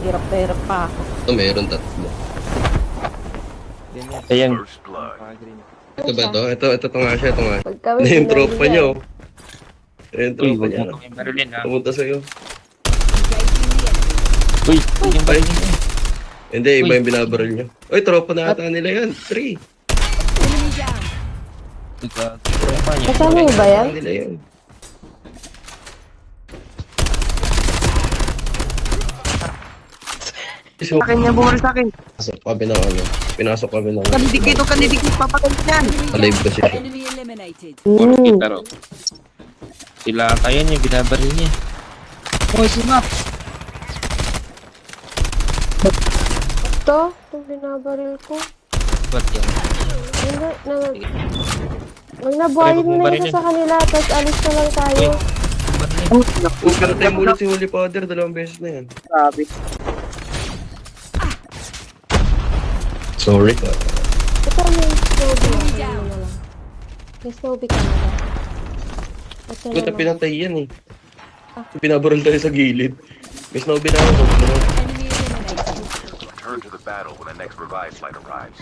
Hirap na hirap pa ako. Ito meron tatlo. Ayan. Ito ba to? Ito nga siya, ito nga. Pag kami, Ano yung pinag- tropa nyo? Yung Uy, tropa huwag niya. mo kami marilin ha. Pumunta sa'yo. Uy, yung barilin niya. Hindi, iba Uy. yung binabaril nyo. Uy, tropa na ata nila yan. 3. Tropa niya. Kasama yung ba yan? Nila yan. Sa akin niya, bumari sa akin. Pinasok kami ng ano. Pinasok kami ng... Kanidikit, papatay yan. Alive kasi siya. Enemy eliminated. Puro kita ro. Sila kaya niya, binabaril niya. Hoy, sumap. Itong binabaril ko. Ba't yan? Nang nabuhayin mo na Baril isa yan. sa kanila, tapos alis na lang tayo. Barilin. Kung pinatay mo ulit si Holy Father, 2 beses na yan. Sabi. Sorry. Ito may Snowbee. May Snowbee ka na ba? Ito Ito naman. pinatay yan eh. Pinabaril tayo sa gilid. May snow binako. Enemy eliminated. Return to the battle when the next revive flight arrives.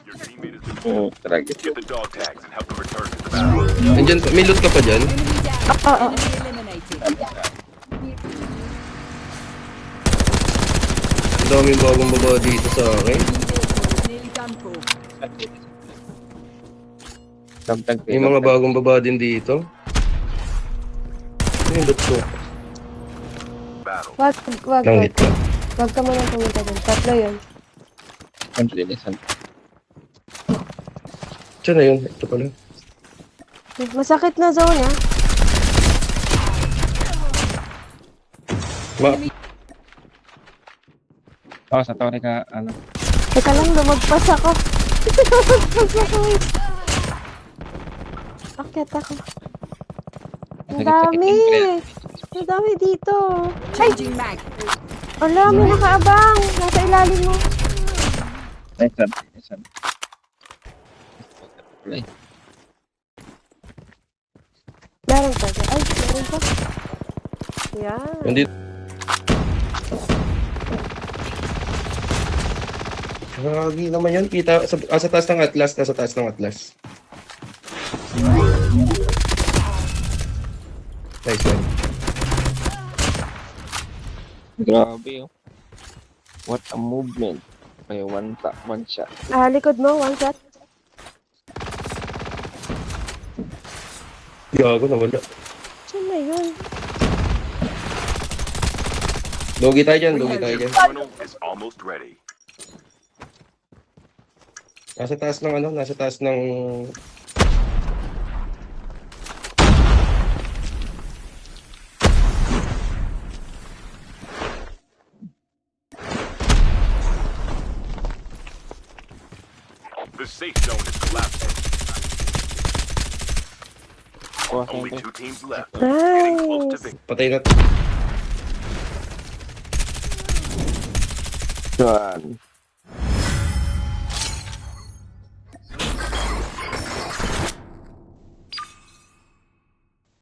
Your teammate has been Oo, talaga. Get the dog tags and help them return to the battle. Andyan, may loot ka pa dyan? Enemy down. Enemy eliminated. Ang daming bagong babae dito sa akin. Nearly done for. Tamtag May mga bagong babae din dito. Ano yung loot ko? Battle. Wag. Langit ka. Wag ka muna pumunta dun. Tatlo yun. Kontrinisan. Saan na yun? Ito pala. Masakit na zone, ha? Oo, sa tore ka, ano. Teka lang, lumagpas ako. Lumagpas ako. Akyat ako. Ang dami. Ang dami dito. Changing mag. Wala, may nakaabang. Nasa ilalim mo. Nice. Play. Meron pa. Ay, meron pa. Yan. Nandito. Nakakagi naman yun. Kita sa taas ng atlas. Nasa taas ng atlas. Nice one. Grabe, oh. What a movement. Okay, one shot. Likod mo, one shot. Gago na wala. Saan na yun? Logi tayo dyan. Logi tayo dyan. Terminal is almost ready. Nasa taas ng ano? Nasa taas ng... The safe zone is collapsing. Kuha ka Only ito. 2 teams left. Getting close to Nice. victory. Patay na. Yan.